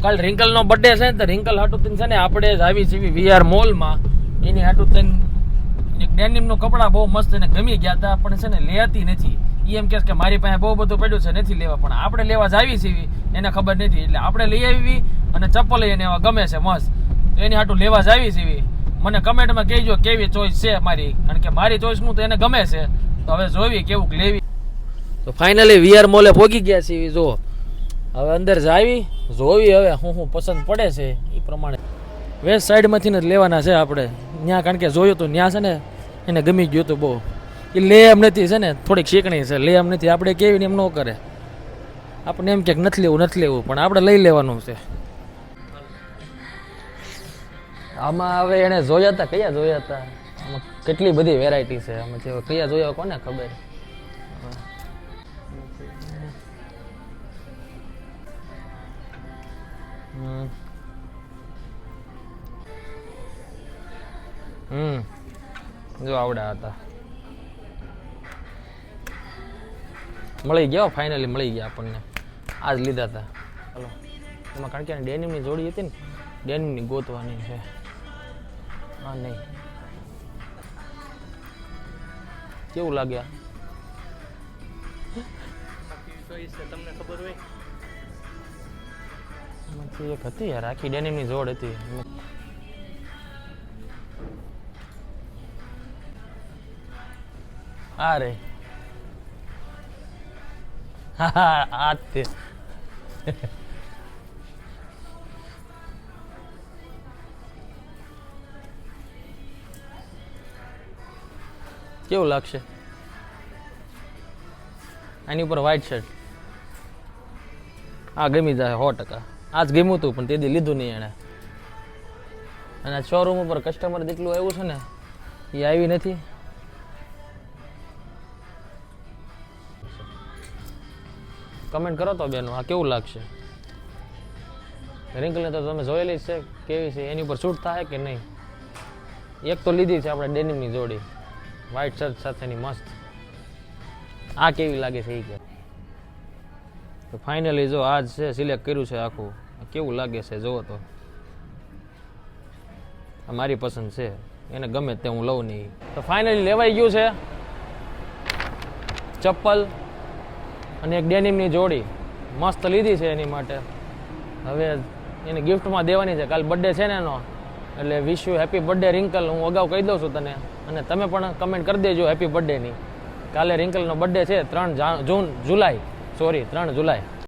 કાલ રિંકલ નો બર્થડે છે ને તો રિંકલ હાટું છે ને આપણે જ આવી છીએ વીઆર મોલમાં. એની હાટું એક ડેનિમ નું કપડા બહુ મસ્ત એને ગમી ગયા હતા, પણ છે ને લેતી નથી. એમ કે મારી પાસે બહુ બધું પડ્યું છે નથી લેવા, પણ આપણે લેવા જ આવી છીએ એને ખબર નથી, એટલે આપણે લઈ આવી અને ચપ્પલ એને ગમે છે મસ્ત, એની હાટું લેવા જ આવી છીએ. મને કમેન્ટમાં કહેજો કેવી ચોઈસ છે મારી, કારણ કે મારી ચોઈસનું તો એને ગમે છે. તો હવે જોવી કેવું લેવી. તો ફાઇનલી વીઆર મોલે પહોંચી ગયા છીએ. જો હવે અંદર જાવી જોવી હવે હું પસંદ પડે છે એ પ્રમાણે. વેસ્ટ સાઈડમાંથી જ લેવાના છે આપણે ત્યાં, કારણ કે જોયું તો ત્યાં છે ને એને ગમી ગયું હતું બહુ. એ લે એમ નથી છે ને, થોડીક શીખણી છે, લે એમ નથી. આપણે કેવી ને એમ ન કરે, આપણે એમ કે નથી લેવું પણ આપણે લઈ લેવાનું છે. આમાં હવે એને જોયા હતા, કયા જોયા હતા, આમાં કેટલી બધી વેરાયટી છે. આમાં કયા જોયા કોને ખબર. જો આવડા હતા, મળી ગયા ફાઇનલી મળી ગયા આપણને. આજ લીધા હતા. ચાલો એમાં કારણ કે ડેનિમની જોડી હતી ને, ડેનિમની ગોતવાની છે. હા નહીં કેવું લાગ્યા તમને ખબર હોય? એક હતી યાર આખી ડેનિમની જોડ હતી. આ રે આ તે કેવું લાગશે? આની ઉપર વ્હાઈટ શર્ટ આ ગમી જાય 100%. આજ ગમ્યું હતું પણ તે લીધું નહીં એને. અને આ શોરૂમ ઉપર કસ્ટમર જેટલું આવ્યું છે ને એ આવી નથી. કમેન્ટ કરો તો બેનો આ કેવું લાગશે. રિંકલને તો તમે જોયેલી જ છે કેવી છે, એની ઉપર શૂટ થાય કે નહીં. એક તો લીધી છે આપણે ડેનિમની જોડી વ્હાઈટ શર્ટ સાથેની મસ્ત. આ કેવી લાગે છે એ કે. તો ફાઇનલી જો આજ છે સિલેક્ટ કર્યું છે આખું. કેવું લાગે છે જોવો તો. આ મારી પસંદ છે, એને ગમે તે હું લઉં નહીં. તો ફાઇનલી લેવાઈ ગયું છે ચપ્પલ અને એક ડેનિમની જોડી મસ્ત લીધી છે એની માટે. હવે એને ગિફ્ટમાં દેવાની છે. કાલ બર્થડે છે ને એનો, એટલે wish you happy birthday Rinkal. હું અગાઉ કહી દઉં છું તને, અને તમે પણ કમેન્ટ કરી દેજો હેપી બર્થડેની. કાલે રિંકલનો બર્થડે છે 3 જુલાઈ.